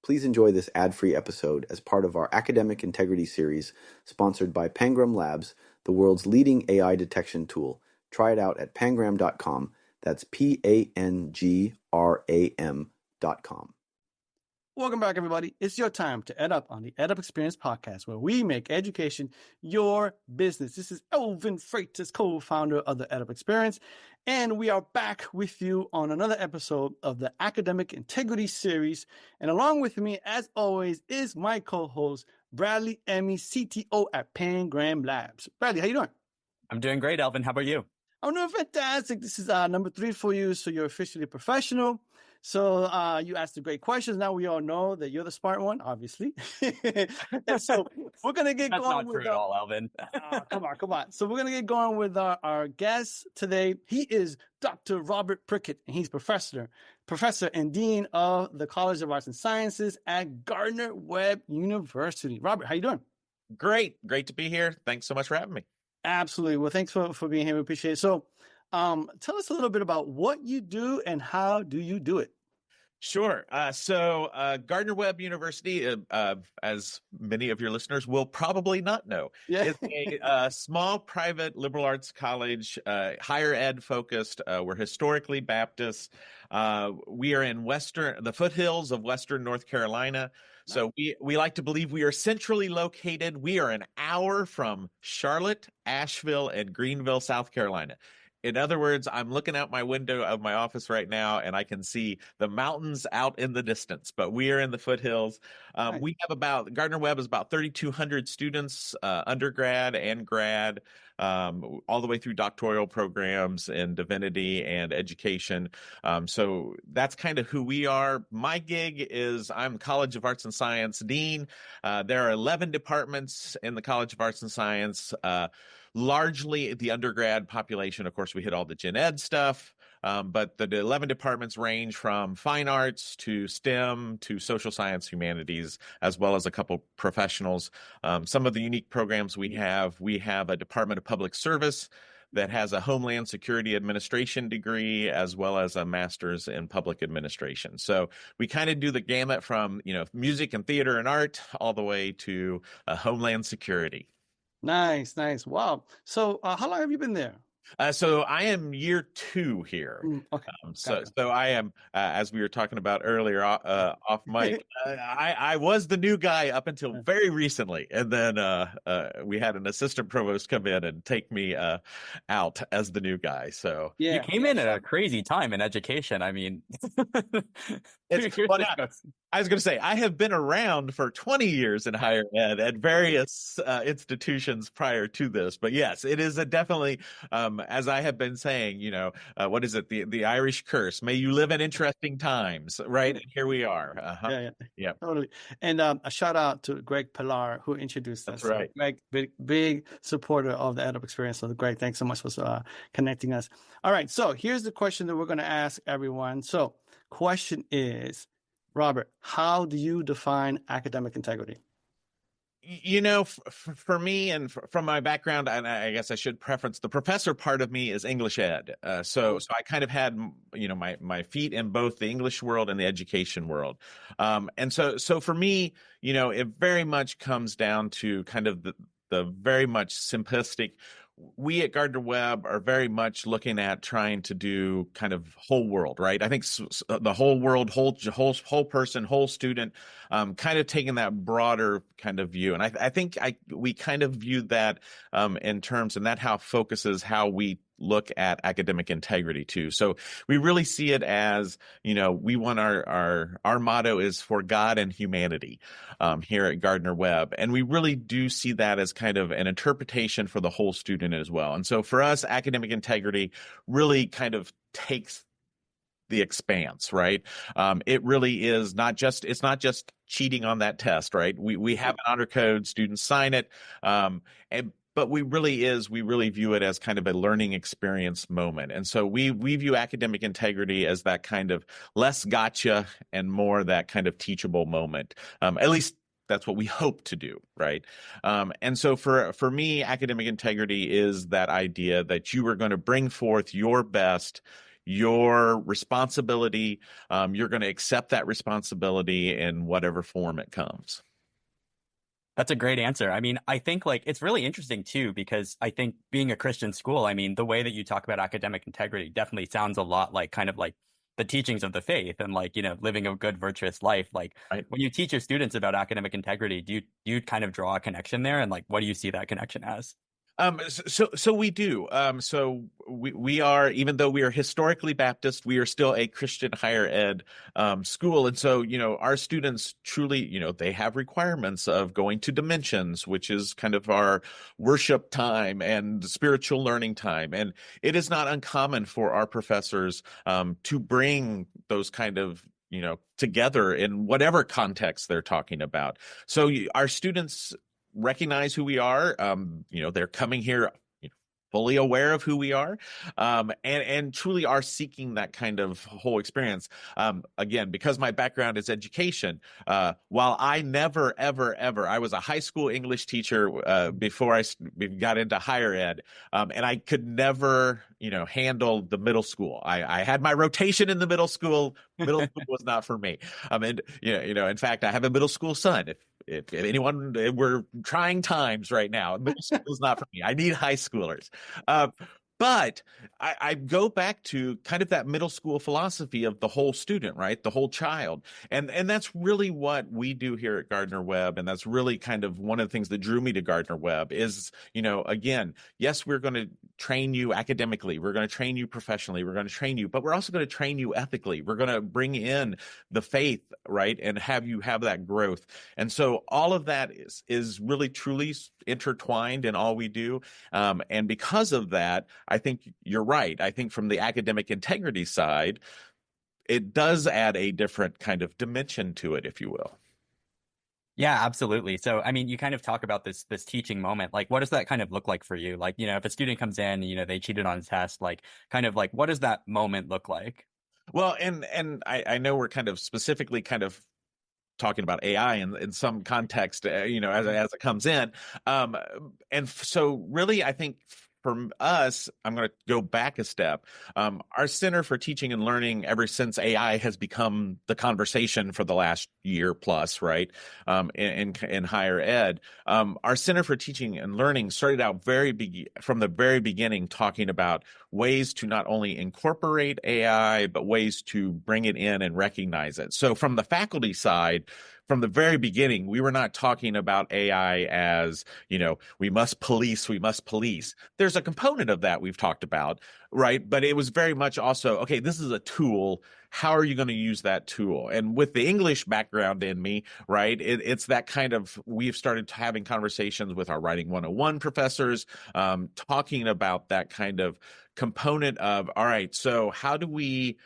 please enjoy this ad-free episode as part of our Academic Integrity series sponsored by Pangram Labs, the world's leading AI detection tool. Try it out at pangram.com. That's pangram.com. Welcome back, everybody. It's your time to Ed Up on the Ed Up Experience podcast, where we make education your business. This is Elvin Freitas, co-founder of the Ed Up Experience, and we are back with you on another episode of the Academic Integrity series. And along with me, as always, is my co-host, Bradley Emmy, CTO at Pangram Labs. Bradley, how you doing? I'm doing great, Elvin. How about you? I'm doing fantastic. This is number 3 for you, so you're officially a professional. So you asked the great questions. Now we all know that you're the smart one, obviously. And so we're going to get That's going not true at all, Elvin. Come on. So we're going to get going with our guest today. He is Dr. Robert Prickett, and he's professor and dean of the College of Arts and Sciences at Gardner-Webb University. Robert, how you doing? Great to be here. Thanks so much for having me. Absolutely. Well, thanks for being here. We appreciate it. So tell us a little bit about what you do and how do you do it? Sure. So Gardner-Webb University, as many of your listeners will probably not know, is a small private liberal arts college, higher ed focused. We're historically Baptist. We are in the foothills of Western North Carolina. So we like to believe we are centrally located. We are an hour from Charlotte, Asheville, and Greenville, South Carolina. In other words, I'm looking out my window of my office right now, and I can see the mountains out in the distance, but we are in the foothills. Right. We have Gardner-Webb is about 3,200 students, undergrad and grad, all the way through doctoral programs in divinity and education. So that's kind of who we are. My gig is I'm College of Arts and Science Dean. There are 11 departments in the College of Arts and Science, largely the undergrad population. Of course, we hit all the gen ed stuff, but the 11 departments range from fine arts to STEM to social science, humanities, as well as a couple professionals. Some of the unique programs we have a Department of Public Service that has a Homeland Security Administration degree, as well as a master's in public administration. So we kind of do the gamut from, music and theater and art all the way to Homeland Security. Nice. Wow. So how long have you been there? So I am year 2 here. Okay. So I am, as we were talking about earlier off mic, I was the new guy up until very recently. And then we had an assistant provost come in and take me out as the new guy. So you came in at a crazy time in education. I mean, I was going to say, I have been around for 20 years in higher ed at various institutions prior to this. But yes, it is definitely, as I have been saying, what is it? The Irish curse. May you live in interesting times, right? And here we are. Yeah. Totally. And a shout out to Greg Pilar, who introduced us. That's right. Greg, big supporter of the Ed Up Experience. So Greg, thanks so much for connecting us. All right. So here's the question that we're going to ask everyone. So question is, Robert, how do you define academic integrity? For me and from my background, and I guess I should preference the professor part of me is English ed. So I kind of had, my feet in both the English world and the education world. And so for me, it very much comes down to kind of the very much simplistic. We at Gardner-Webb are very much looking at trying to do kind of whole world, right? I think the whole world, whole person, whole student, kind of taking that broader kind of view. And I think we kind of view that in terms, and that how focuses how we look at academic integrity too. So we really see it as, we want our motto is for God and humanity here at Gardner-Webb. And we really do see that as kind of an interpretation for the whole student as well. And so for us, academic integrity really kind of takes the expanse, right? It really is it's not just cheating on that test, right? We have an honor code, students sign it. But we really view it as kind of a learning experience moment. And so we view academic integrity as that kind of less gotcha and more that kind of teachable moment. At least that's what we hope to do, right? And so for me, academic integrity is that idea that you are going to bring forth your best, your responsibility. You're going to accept that responsibility in whatever form it comes. That's a great answer. I mean, I think like it's really interesting too, because I think being a Christian school, I mean, the way that you talk about academic integrity definitely sounds a lot like kind of like the teachings of the faith and like, living a good, virtuous life. Like Right. when you teach your students about academic integrity, do you kind of draw a connection there? And like, what do you see that connection as? So we do. So we are, even though we are historically Baptist, we are still a Christian higher ed school, and so our students truly, they have requirements of going to Dimensions, which is kind of our worship time and spiritual learning time, and it is not uncommon for our professors to bring those kind of together in whatever context they're talking about. So our students recognize who we are. They're coming here fully aware of who we are, and truly are seeking that kind of whole experience. Again, because my background is education, while I never, ever, ever, I was a high school English teacher before I got into higher ed, and I could never, handle the middle school. I had my rotation in the middle school. Middle school was not for me. And in fact, I have a middle school son. If anyone, we're trying times right now. Middle school is not for me. I need high schoolers. But I go back to kind of that middle school philosophy of the whole student, right? The whole child. And that's really what we do here at Gardner-Webb. And that's really kind of one of the things that drew me to Gardner-Webb is, again, yes, we're going to train you academically. We're going to train you professionally. We're going to train you, but we're also going to train you ethically. We're going to bring in the faith, right? And have you have that growth. And so all of that is really truly intertwined in all we do. And because of that, I think you're right. I think from the academic integrity side, it does add a different kind of dimension to it, if you will. Yeah, absolutely. So, I mean, you kind of talk about this teaching moment. Like, what does that kind of look like for you? Like, if a student comes in, they cheated on a test, like, kind of like, what does that moment look like? Well, and I know we're kind of specifically kind of talking about AI in some context, as it comes in. So really, I think for us, I'm going to go back a step. Our Center for Teaching and Learning, ever since AI has become the conversation for the last year plus, right, in higher ed, our Center for Teaching and Learning started out from the very beginning talking about ways to not only incorporate AI, but ways to bring it in and recognize it. So from the faculty side, from the very beginning, we were not talking about AI as, we must police. There's a component of that we've talked about, right? But it was very much also, okay, this is a tool. How are you going to use that tool? And with the English background in me, right, it's that kind of, we've started having conversations with our Writing 101 professors, talking about that kind of component of, all right, so how do we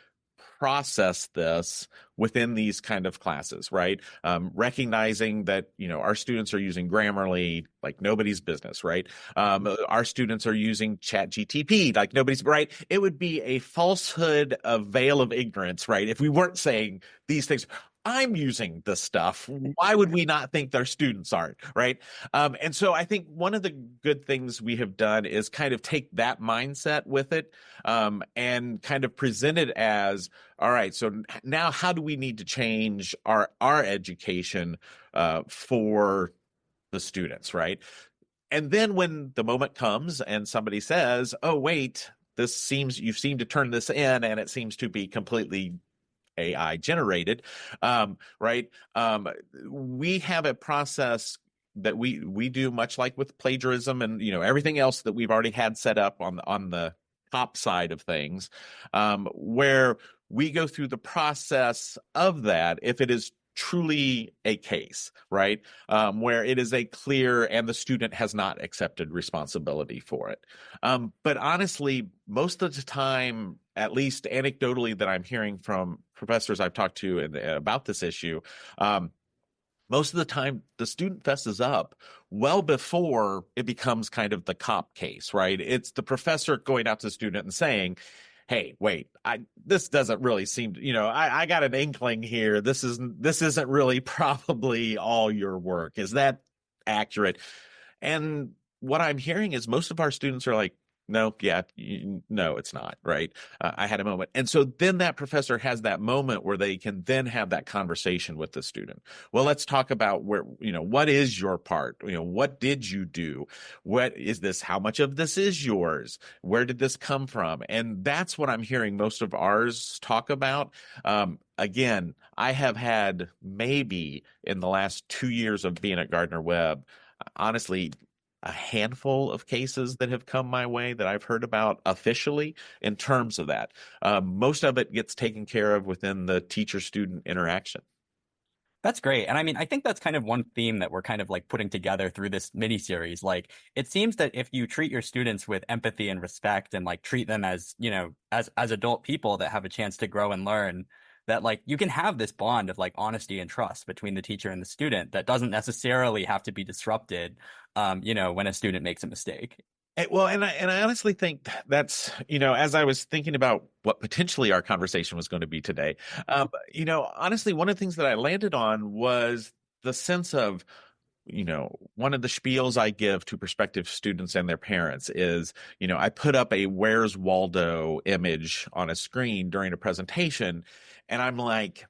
process this within these kind of classes, right? Recognizing that, our students are using Grammarly like nobody's business, right? Our students are using ChatGPT like nobody's, right? It would be a falsehood, a veil of ignorance, right? If we weren't saying these things. I'm using this stuff. Why would we not think their students aren't, right? And so I think one of the good things we have done is kind of take that mindset with it, and kind of present it as, all right, so now how do we need to change our education for the students, right? And then when the moment comes and somebody says, oh, wait, you seem to turn this in and it seems to be completely AI generated, right? We have a process that we do much like with plagiarism and everything else that we've already had set up on the top side of things, where we go through the process of that if it is truly a case, right? Where it is a clear and the student has not accepted responsibility for it. But honestly, most of the time, at least anecdotally that I'm hearing from professors I've talked to about this issue, most of the time the student fesses up well before it becomes kind of the cop case, right? It's the professor going out to the student and saying, hey, wait, this doesn't really seem, I got an inkling here. This isn't really probably all your work. Is that accurate? And what I'm hearing is most of our students are like, no, yeah, no, it's not, right? I had a moment. And so then that professor has that moment where they can then have that conversation with the student. Well, let's talk about where, what is your part? What did you do? What is this? How much of this is yours? Where did this come from? And that's what I'm hearing most of ours talk about. Again, I have had maybe in the last 2 years of being at Gardner-Webb, honestly, a handful of cases that have come my way that I've heard about officially in terms of that. Most of it gets taken care of within the teacher-student interaction. That's great. And I mean, I think that's kind of one theme that we're kind of like putting together through this mini series. Like, it seems that if you treat your students with empathy and respect and like treat them as, as adult people that have a chance to grow and learn, that like you can have this bond of like honesty and trust between the teacher and the student that doesn't necessarily have to be disrupted, when a student makes a mistake. Well, and I honestly think that's, as I was thinking about what potentially our conversation was going to be today, honestly, one of the things that I landed on was the sense of, one of the spiels I give to prospective students and their parents is, I put up a Where's Waldo image on a screen during a presentation, and I'm like,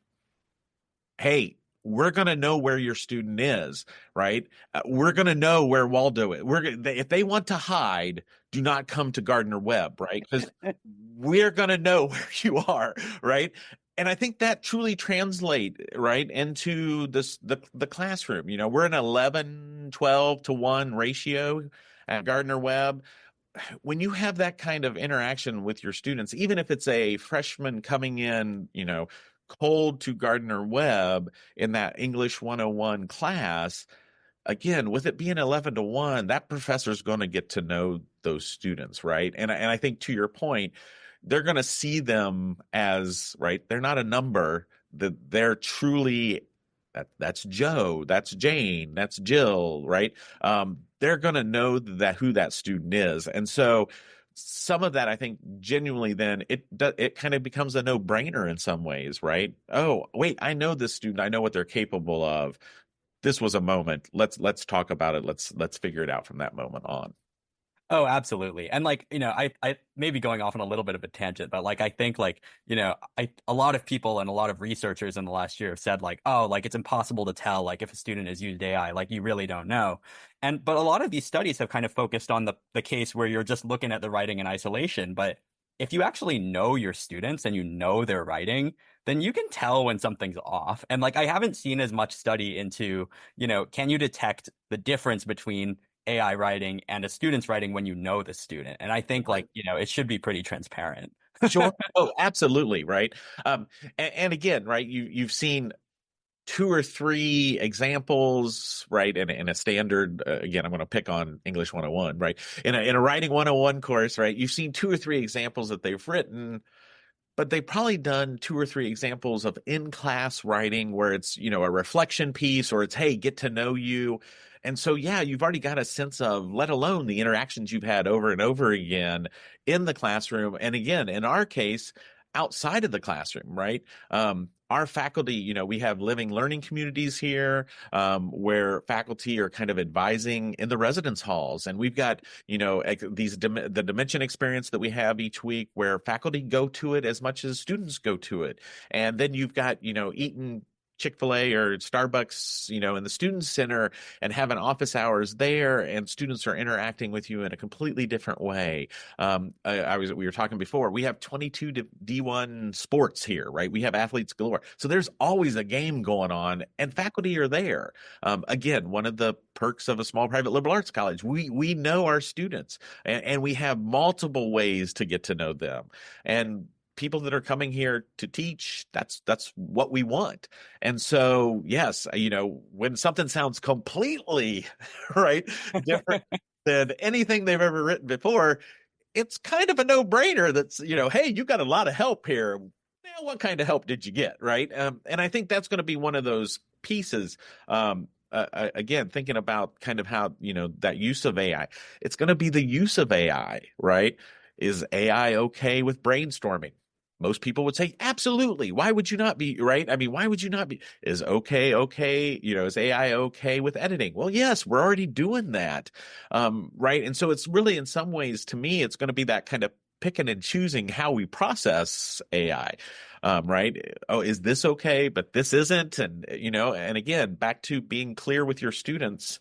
hey, we're going to know where your student is, right? We're going to know where Waldo is. If they want to hide, do not come to Gardner-Webb, right? Because we're going to know where you are, right? And I think that truly translate right into the classroom. We're an 11, 12 to 1 ratio at Gardner-Webb. When you have that kind of interaction with your students, even if it's a freshman coming in, cold to Gardner-Webb in that English 101 class, again, with it being 11 to 1, that professor's going to get to know those students, right? And I think to your point, they're going to see them as, right, they're not a number, that they're truly, that's Joe, that's Jane, that's Jill, right? They're going to know who that student is. And so some of that, I think, genuinely, then it kind of becomes a no-brainer in some ways, right? Oh, wait, I know this student. I know what they're capable of. This was a moment. Let's talk about it. Let's figure it out from that moment on. Oh, absolutely. And like, I may be going off on a little bit of a tangent, but like, I think like, a lot of people and a lot of researchers in the last year have said like, oh, like it's impossible to tell like if a student has used AI, like you really don't know. But a lot of these studies have kind of focused on the case where you're just looking at the writing in isolation. But if you actually know your students and you know their writing, then you can tell when something's off. And like, I haven't seen as much study into, can you detect the difference between AI writing and a student's writing when you know the student. And I think like, it should be pretty transparent. Sure. Oh, absolutely. Right. And again, right, you've seen 2 or 3 examples, right, in a standard, again, I'm going to pick on English 101, right? In a writing 101 course, right, you've seen 2 or 3 examples that they've written, but they've probably done 2 or 3 examples of in-class writing where it's, a reflection piece, or it's, hey, get to know you. And so, yeah, you've already got a sense of, let alone the interactions you've had over and over again in the classroom. And again, in our case, outside of the classroom, right? Our faculty, we have living learning communities here, where faculty are kind of advising in the residence halls. And we've got, the Dimension experience that we have each week where faculty go to it as much as students go to it. And then you've got, eating Chick-fil-A or Starbucks, in the student center and having office hours there, and students are interacting with you in a completely different way. We were talking before, we have 22 D1 sports here, right? We have athletes galore. So there's always a game going on and faculty are there. Again, one of the perks of a small private liberal arts college, we know our students and we have multiple ways to get to know them. And people that are coming here to teach, that's what we want. And so, yes, when something sounds completely right different than anything they've ever written before, it's kind of a no-brainer that's, hey, you got a lot of help here. Now, what kind of help did you get, right? And I think that's going to be one of those pieces. Again, thinking about kind of how, that use of AI, it's going to be the use of AI, right? Is AI okay with brainstorming? most people would say, absolutely. Why would you not be, right? I mean, why would you not be? Is okay? Is AI okay with editing? Well, yes, we're already doing that, right? And so it's really, in some ways, to me, it's going to be that kind of picking and choosing how we process AI, right? Oh, is this okay, but this isn't? And, and again, back to being clear with your students,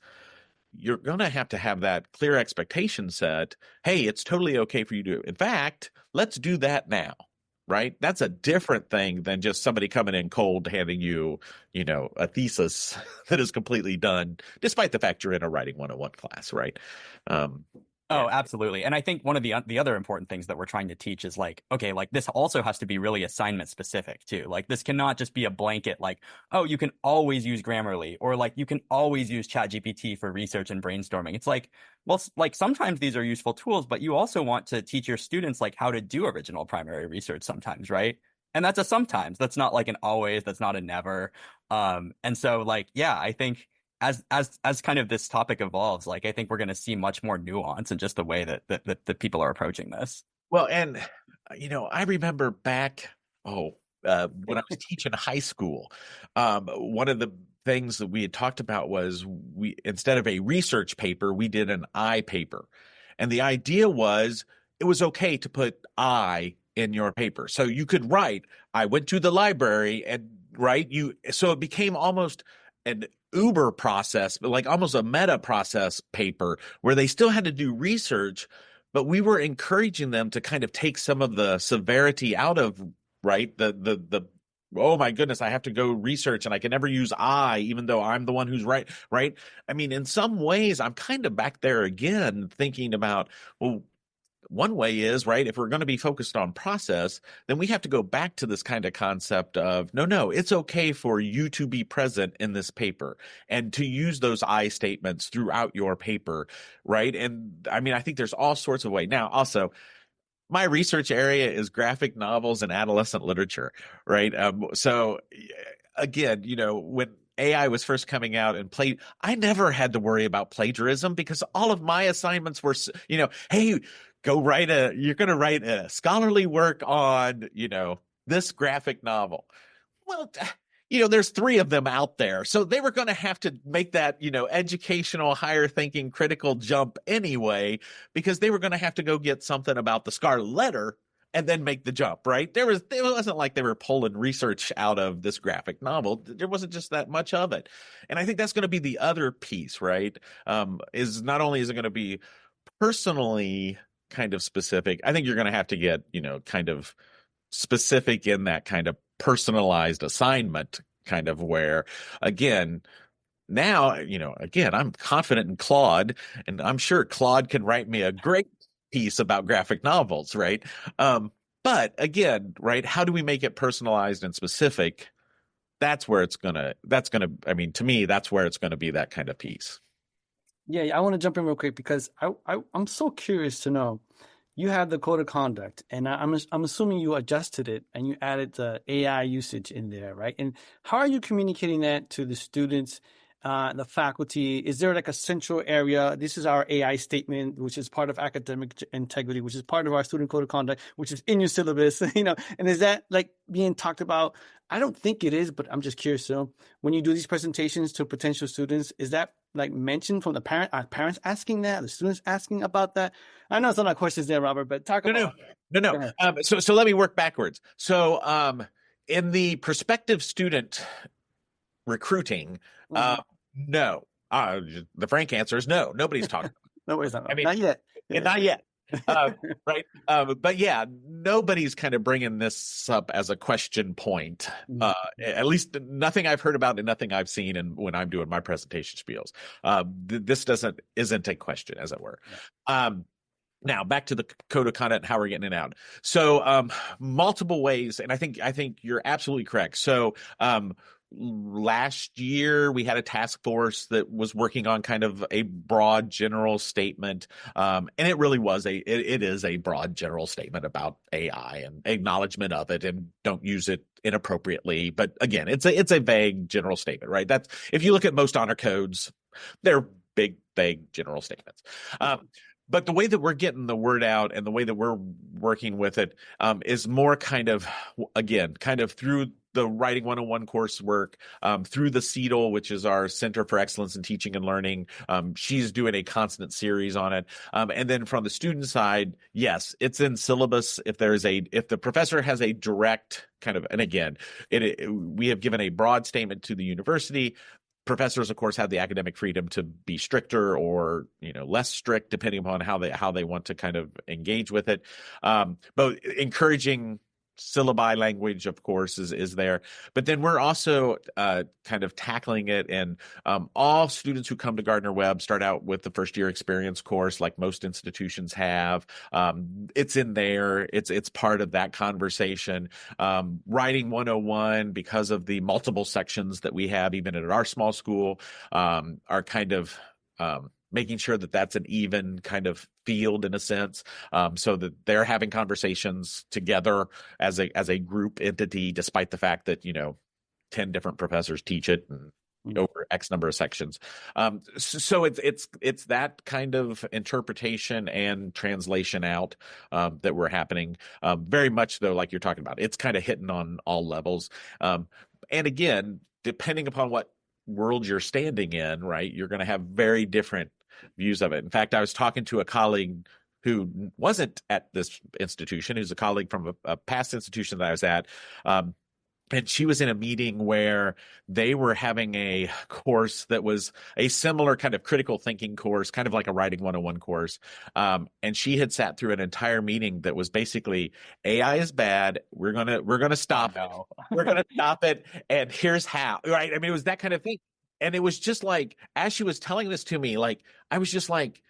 you're going to have that clear expectation set. Hey, it's totally okay for you to, in fact, let's do that now, right? That's a different thing than just somebody coming in cold, handing you, a thesis that is completely done, despite the fact you're in a writing 101 class, right? Oh, absolutely. And I think one of the other important things that we're trying to teach is like, okay, like this also has to be really assignment specific too. Like this cannot just be a blanket like, oh, you can always use Grammarly, or like you can always use ChatGPT for research and brainstorming. It's like, well, like sometimes these are useful tools, but you also want to teach your students like how to do original primary research sometimes, right? And that's a sometimes. That's not like an always, that's not a never. And so like, yeah, I think as kind of this topic evolves, like I think we're going to see much more nuance in just the way that people are approaching this. Well, and I remember back, when I was teaching high school, one of the things that we had talked about was we, instead of a research paper, we did an I paper, and the idea was it was okay to put I in your paper, so you could write, I went to the library, and so it became almost an Uber process, but like almost a meta process paper where they still had to do research, but we were encouraging them to kind of take some of the severity out of, right? The oh my goodness, I have to go research and I can never use I, even though I'm the one who's right. I mean, in some ways, I'm kind of back there again thinking about, well, one way is, right, if we're going to be focused on process, then we have to go back to this kind of concept of, no, it's okay for you to be present in this paper and to use those I statements throughout your paper, right? And I mean, I think there's all sorts of ways. Now, also, my research area is graphic novels and adolescent literature, right? So again, when AI was first coming out and I never had to worry about plagiarism because all of my assignments were, hey, you're going to write a scholarly work on, this graphic novel. Well, there's 3 of them out there. So they were going to have to make that, educational, higher thinking, critical jump anyway, because they were going to have to go get something about the Scarlet Letter and then make the jump, right? It wasn't like they were pulling research out of this graphic novel. There wasn't just that much of it. And I think that's going to be the other piece, right? Is not only is it going to be personally kind of specific, I think you're going to have to get, kind of specific in that kind of personalized assignment, kind of where, again, now, again, I'm confident in Claude, and I'm sure Claude can write me a great piece about graphic novels, right? But again, right, how do we make it personalized and specific? I mean, to me, that's where it's going to be that kind of piece. Yeah, I want to jump in real quick because I'm so curious to know. You have the code of conduct, and I'm assuming you adjusted it and you added the AI usage in there, right? And how are you communicating that to the students, the faculty? Is there like a central area? This is our AI statement, which is part of academic integrity, which is part of our student code of conduct, which is in your syllabus, and is that like being talked about? I don't think it is, but I'm just curious. So when you do these presentations to potential students, is that like mentioned from the parent? Are parents asking that? Are the students asking about that? I know it's not questions there, Robert, but talk about. No. So let me work backwards. So in the prospective student recruiting, no. The frank answer is no. Nobody's talking. Nobody's talking. I mean, not yet. Not yet. Right. But yeah, nobody's kind of bringing this up as a question point. At least nothing I've heard about and nothing I've seen. And when I'm doing my presentation spiels, this isn't a question, as it were. Yeah. Now back to the code of conduct and how we're getting it out. So multiple ways, and I think you're absolutely correct. So last year we had a task force that was working on kind of a broad general statement, and it really was it is a broad general statement about AI and acknowledgement of it, and don't use it inappropriately. But again, it's a vague general statement, right? That's, if you look at most honor codes, they're big, vague general statements. but the way that we're getting the word out and the way that we're working with it is more kind of, again, kind of through the Writing 101 coursework, through the CETL, which is our Center for Excellence in Teaching and Learning. She's doing a constant series on it. And then from the student side, yes, it's in syllabus. If the professor has a direct kind of, and again, we have given a broad statement to the university. Professors, of course, have the academic freedom to be stricter or, less strict, depending upon how they want to kind of engage with it. But encouraging syllabi language, of course, is there. But then we're also kind of tackling it, and all students who come to Gardner-Webb start out with the first year experience course, like most institutions have. It's in there. It's part of that conversation. Writing 101, because of the multiple sections that we have, even at our small school, are kind of making sure that that's an even kind of field in a sense, so that they're having conversations together as a group entity, despite the fact that 10 different professors teach it and over X number of sections. So it's that kind of interpretation and translation out that we're happening. Very much though, like you're talking about, it's kind of hitting on all levels. And again, depending upon what world you're standing in, right, you're going to have very different views of it. In fact, I was talking to a colleague who wasn't at this institution, who's a colleague from a past institution that I was at. And she was in a meeting where they were having a course that was a similar kind of critical thinking course, kind of like a Writing 101 course. And she had sat through an entire meeting that was basically, AI is bad. We're gonna stop it. We're gonna stop it. And here's how. Right? I mean, it was that kind of thing. And it was just like, as she was telling this to me, like, I was just like,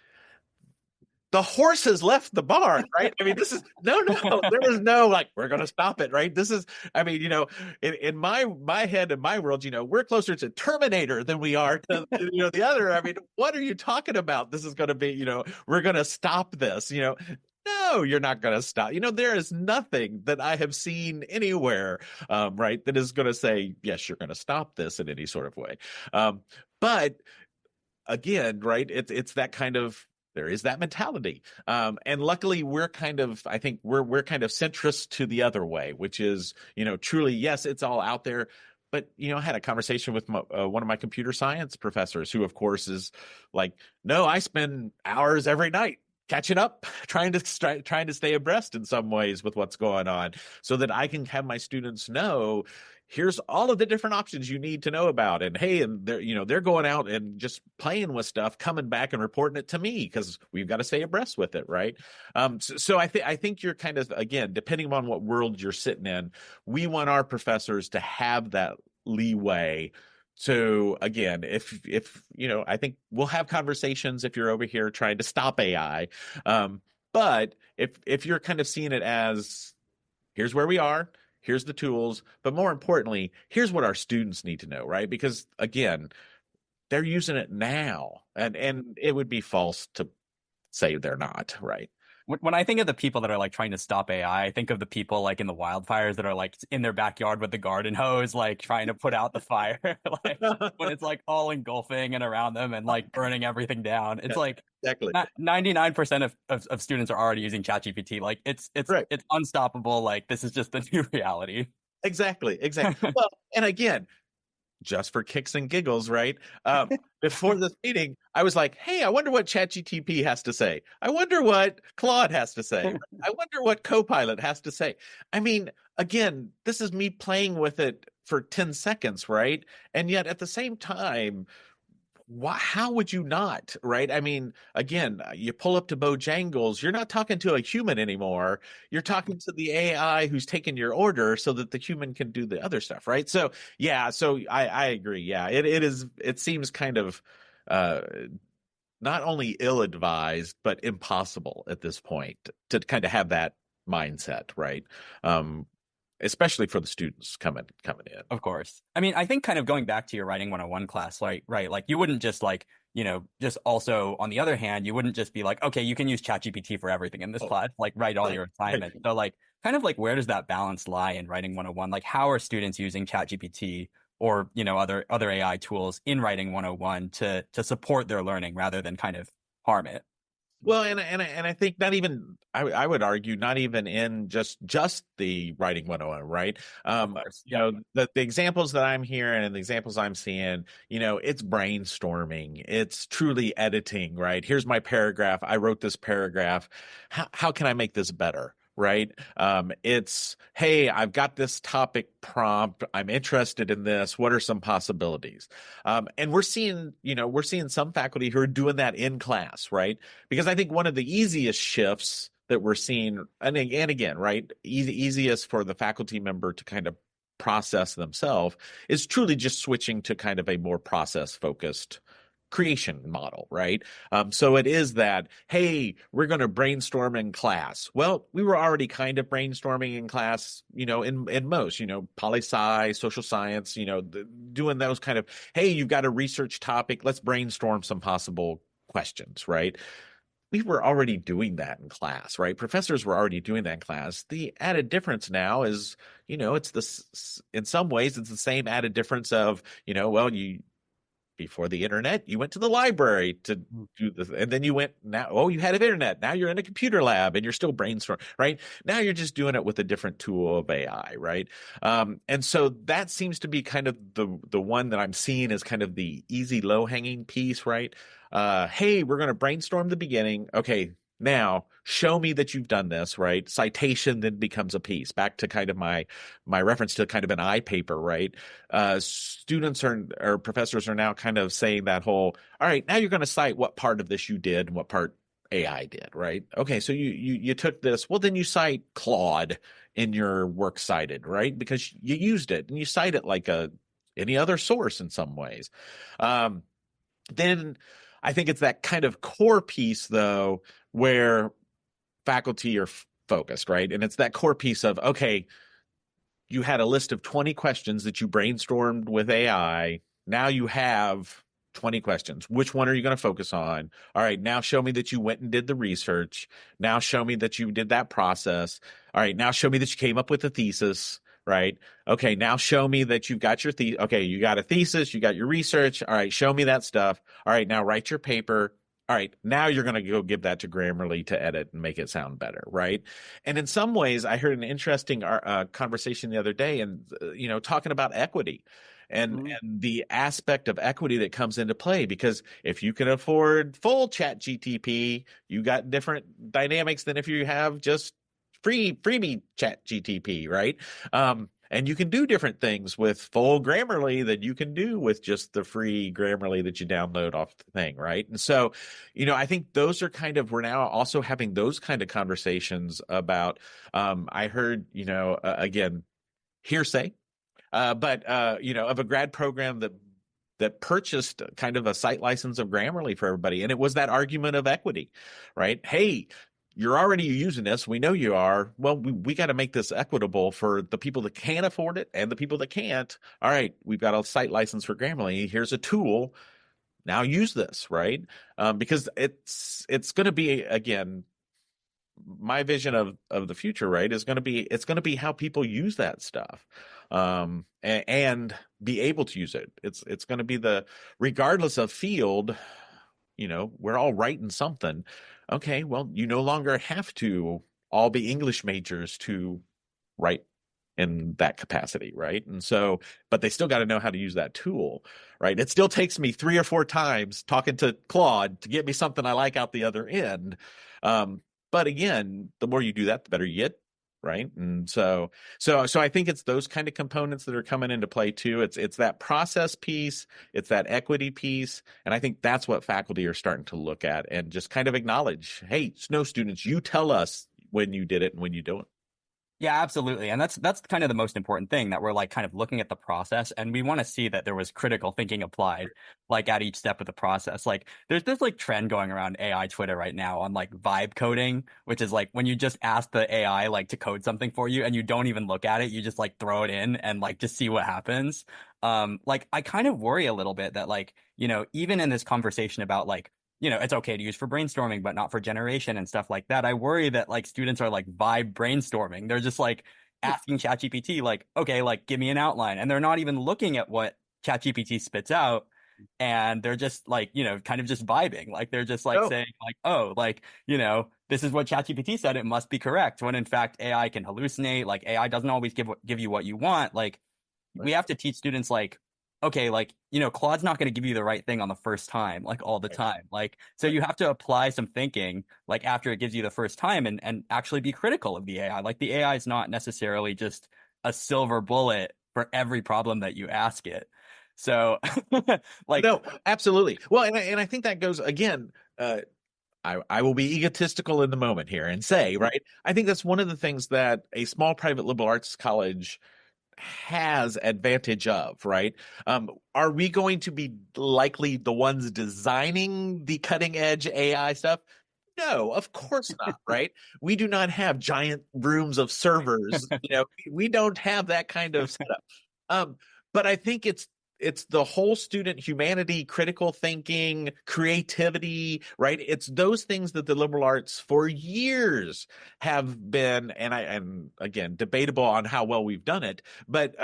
the horse has left the barn, right? I mean, this is no, there was no like, we're going to stop it, right? This is, I mean, in my head, in my world, we're closer to Terminator than we are to, the other. I mean, what are you talking about? This is going to be, we're going to stop this, No, you're not going to stop. There is nothing that I have seen anywhere, right, that is going to say, yes, you're going to stop this in any sort of way. But again, right, it's that kind of, there is that mentality. And luckily we're kind of, I think we're kind of centrist to the other way, which is, truly, yes, it's all out there. But, I had a conversation with one of my computer science professors who, of course, is like, no, I spend hours every night catching up, trying to stay abreast in some ways with what's going on, so that I can have my students know, here's all of the different options you need to know about. And hey, and they're going out and just playing with stuff, coming back and reporting it to me, because we've got to stay abreast with it, right? So I think you're kind of, again, depending on what world you're sitting in, we want our professors to have that leeway. So again, if I think we'll have conversations if you're over here trying to stop AI. But if you're kind of seeing it as, here's where we are, here's the tools, but more importantly, here's what our students need to know, right? Because again, they're using it now, and it would be false to say they're not, right? When I think of the people that are like trying to stop AI, I think of the people like in the wildfires that are like in their backyard with the garden hose, like trying to put out the fire, like when it's like all engulfing and around them and like burning everything down. It's like exactly 99% of students are already using ChatGPT. Like it's unstoppable. Like this is just the new reality. Exactly. Well, and again, just for kicks and giggles, right? Before this meeting, I was like, hey, I wonder what ChatGPT has to say. I wonder what Claude has to say. I wonder what Copilot has to say. I mean, again, this is me playing with it for 10 seconds, right? And yet at the same time, how would you not, right? I mean, again, you pull up to Bojangles, you're not talking to a human anymore. You're talking to the AI who's taking your order so that the human can do the other stuff, right? So, yeah, so I agree. Yeah, it seems kind of not only ill-advised, but impossible at this point to kind of have that mindset, right? Especially for the students coming in. Of course. I mean, I think kind of going back to your Writing 101 class, right? Like you wouldn't just like, just also on the other hand, you wouldn't just be like, okay, you can use ChatGPT for everything in this class, like write all your assignments. So like, kind of like, where does that balance lie in Writing 101? Like, how are students using ChatGPT or, other AI tools in Writing 101 to support their learning rather than kind of harm it? Well, and I think not even I would argue not even in just the writing 101, right? Of course. You know, the examples that I'm hearing and the examples I'm seeing, you know, it's brainstorming, it's truly editing, right? Here's my paragraph. I wrote this paragraph. How can I make this better? Right. It's, hey, I've got this topic prompt. I'm interested in this. What are some possibilities? And we're seeing some faculty who are doing that in class, right? Because I think one of the easiest shifts that we're seeing, and again, right, easiest for the faculty member to kind of process themselves is truly just switching to kind of a more process focused creation model, right? So it is that, hey, we're going to brainstorm in class. Well, we were already kind of brainstorming in class, you know, in most, you know, poli-sci, social science, you know, doing those kind of, hey, you've got a research topic, let's brainstorm some possible questions, right? We were already doing that in class, right? Professors were already doing that in class. The added difference now is, you know, it's this, in some ways, it's the same added difference of, you know, well, before the internet, you went to the library to do this, and then you went you had an internet. Now you're in a computer lab and you're still brainstorming, right? Now you're just doing it with a different tool of AI, right? And so that seems to be kind of the one that I'm seeing as kind of the easy, low hanging piece, right? Hey, we're going to brainstorm the beginning. Okay, now show me that you've done this, right? Citation then becomes a piece. Back to kind of my reference to kind of an I paper, right? Students or professors are now kind of saying that whole, all right, now you're going to cite what part of this you did and what part AI did, right? Okay, so you took this, well, then you cite Claude in your works cited, right? Because you used it and you cite it like any other source in some ways. Then I think it's that kind of core piece, though, where faculty are focused, right? And it's that core piece of, okay, you had a list of 20 questions that you brainstormed with AI. Now you have 20 questions. Which one are you going to focus on? All right, now show me that you went and did the research. Now show me that you did that process. All right, now show me that you came up with a thesis, right? Okay, now show me that you've got your okay, you got a thesis, you got your research. All right, show me that stuff. All right, now write your paper. All right, now you're going to go give that to Grammarly to edit and make it sound better, right? And in some ways, I heard an interesting conversation the other day, and you know, talking about equity and the aspect of equity that comes into play. Because if you can afford full ChatGPT, you got different dynamics than if you have just freebie ChatGPT, right? And you can do different things with full Grammarly that you can do with just the free Grammarly that you download off the thing, right? And so, you know, I think those are kind of, we're now also having those kind of conversations about, I heard, you know, again, hearsay, but, you know, of a grad program that purchased kind of a site license of Grammarly for everybody. And it was that argument of equity, right? Hey, you're already using this. We know you are. Well, we got to make this equitable for the people that can afford it and the people that can't. All right, we've got a site license for Grammarly. Here's a tool. Now use this, right? Because it's going to be, again, my vision of the future, right, is going to be, it's going to be how people use that stuff, and be able to use it. It's going to be regardless of field, you know, we're all writing something. Okay, well, you no longer have to all be English majors to write in that capacity, right? And so, but they still got to know how to use that tool, right? It still takes me 3 or 4 times talking to Claude to get me something I like out the other end. But again, the more you do that, the better you get, right? And so I think it's those kind of components that are coming into play too. It's that process piece, it's that equity piece, and I think that's what faculty are starting to look at and just kind of acknowledge, hey, Snow students, you tell us when you did it and when you don't. Yeah, absolutely. And that's kind of the most important thing, that we're like kind of looking at the process, and we want to see that there was critical thinking applied like at each step of the process. Like there's this like trend going around AI Twitter right now on like vibe coding, which is like when you just ask the AI like to code something for you and you don't even look at it, you just like throw it in and like just see what happens. Like I kind of worry a little bit that like, you know, even in this conversation about like, you know, it's okay to use for brainstorming, but not for generation and stuff like that. I worry that like students are like vibe brainstorming. They're just like asking ChatGPT, like, okay, like give me an outline. And they're not even looking at what ChatGPT spits out. and they're just like, kind of just vibing. Like they're just like Oh, saying like, oh, like, this is what ChatGPT said, it must be correct. When in fact, AI can hallucinate. Like AI doesn't always give you what you want. Like we right, have to teach students like, okay, like, Claude's not going to give you the right thing on the first time, like all the right, time. Like, so right. you have to apply some thinking, like after it gives you the first time and actually be critical of the AI. Like the AI is not necessarily just a silver bullet for every problem that you ask it. So like, No, absolutely. Well, and I think that goes again. I will be egotistical in the moment here and say, right, I think that's one of the things that a small private liberal arts college has advantage of, right? Are we going to be likely the ones designing the cutting edge AI stuff? No, of course not, right? We do not have giant rooms of servers. We don't have that kind of setup. Um, but I think it's the whole student humanity, critical thinking, creativity, right? It's those things that the liberal arts for years have been, and again, debatable on how well we've done it, but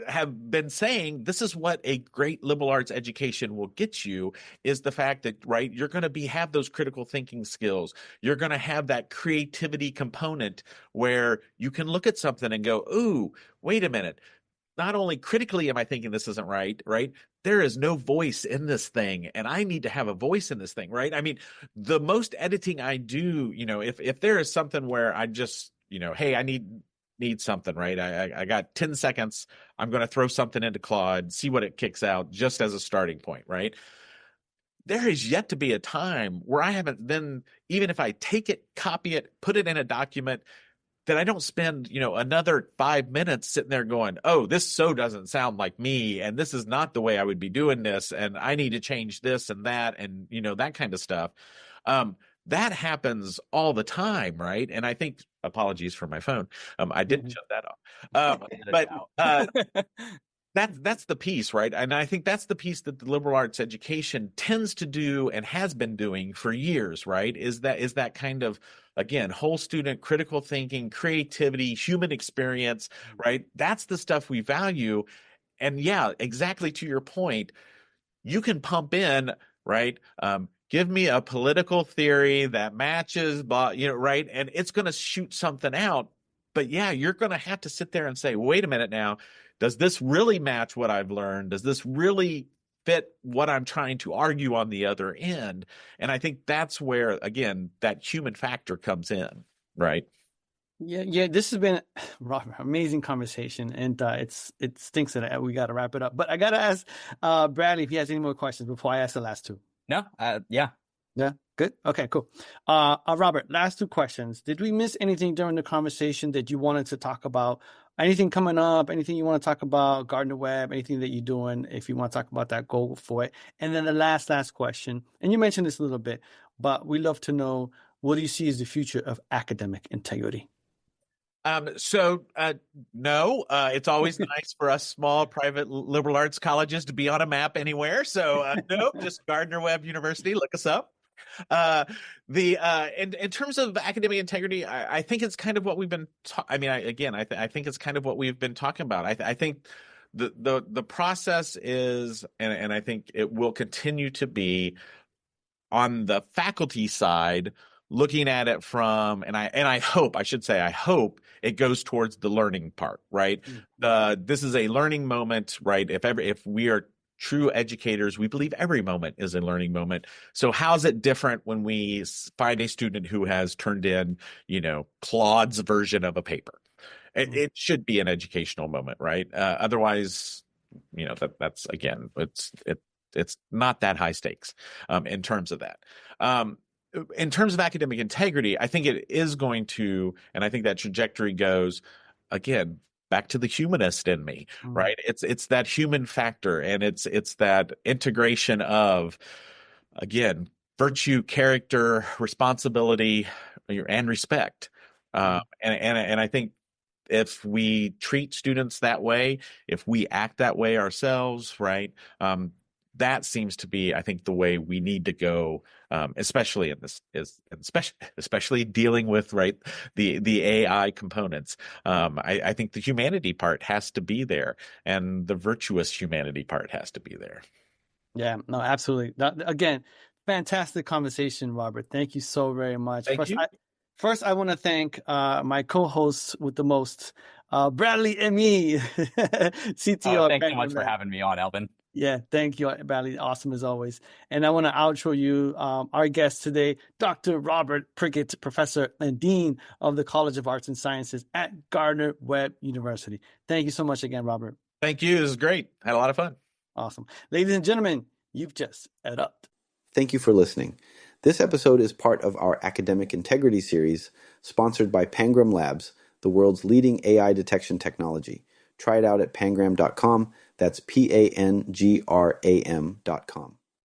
have been saying this is what a great liberal arts education will get you, is the fact that, right, you're going to have those critical thinking skills. You're going to have that creativity component where you can look at something and go, ooh, wait a minute. Not only critically am I thinking this isn't right, right? There is no voice in this thing, and I need to have a voice in this thing, right? I mean, the most editing I do, if there is something where I just, hey, I need something, right? I got 10 seconds. I'm going to throw something into Claude, see what it kicks out just as a starting point, right? There is yet to be a time where I haven't then, even if I take it, copy it, put it in a document, that I don't spend, another 5 minutes sitting there going, oh, this so doesn't sound like me, and this is not the way I would be doing this, and I need to change this and that, and that kind of stuff. That happens all the time, right? And I think, apologies for my phone, I didn't shut that off. But that's the piece, right? And I think that's the piece that the liberal arts education tends to do and has been doing for years, right? Is that kind of, again, whole student critical thinking, creativity, human experience, right? That's the stuff we value. And yeah, exactly to your point, you can pump in, right? Give me a political theory that matches, right? And it's going to shoot something out. But yeah, you're going to have to sit there and say, wait a minute now, does this really match what I've learned? Does this really fit what I'm trying to argue on the other end? And I think that's where, again, that human factor comes in, right? Yeah. This has been Robert, amazing conversation, and it stinks that we got to wrap it up. But I got to ask Bradley if he has any more questions before I ask the last two. No, yeah. Yeah, good. Okay, cool. Robert, last two questions. Did we miss anything during the conversation that you wanted to talk about? Anything coming up? Anything you want to talk about? Gardner-Webb? Anything that you're doing? If you want to talk about that, go for it. And then the last question, and you mentioned this a little bit, but we love to know, what do you see as the future of academic integrity? No, it's always nice for us small private liberal arts colleges to be on a map anywhere. So no, just Gardner-Webb University, look us up. In terms of academic integrity, I think it's kind of what we've been. I think it's kind of what we've been talking about. I think the process is, and I think it will continue to be on the faculty side, looking at it from, and I hope it goes towards the learning part, right? This is a learning moment, right? If we are true educators, we believe every moment is a learning moment. So how's it different when we find a student who has turned in, Claude's version of a paper? It should be an educational moment, right? Otherwise, that's again, it's not that high stakes in terms of that. In terms of academic integrity, I think it is going to, and I think that trajectory goes, again, back to the humanist in me, right? It's that human factor, and it's that integration of, again, virtue, character, responsibility, and respect. And I think if we treat students that way, if we act that way ourselves, right? That seems to be, I think, the way we need to go, especially in this especially dealing with, right, the AI components. I think the humanity part has to be there, and the virtuous humanity part has to be there. Yeah, no, absolutely. Again, fantastic conversation, Robert. Thank you so very much. Thank you. First, I want to thank my co-hosts with the most, Bradley M.E., CTO at Thanks so much for Gardner-Webb. having me on, Elvin. Yeah, thank you, Bradley. Awesome as always. And I want to outro you, our guest today, Dr. Robert Prickett, Professor and Dean of the College of Arts and Sciences at Gardner-Webb University. Thank you so much again, Robert. Thank you. It was great. Had a lot of fun. Awesome. Ladies and gentlemen, you've just ed up. Thank you for listening. This episode is part of our Academic Integrity series, sponsored by Pangram Labs, the world's leading AI detection technology. Try it out at pangram.com. That's PANGRAM.com.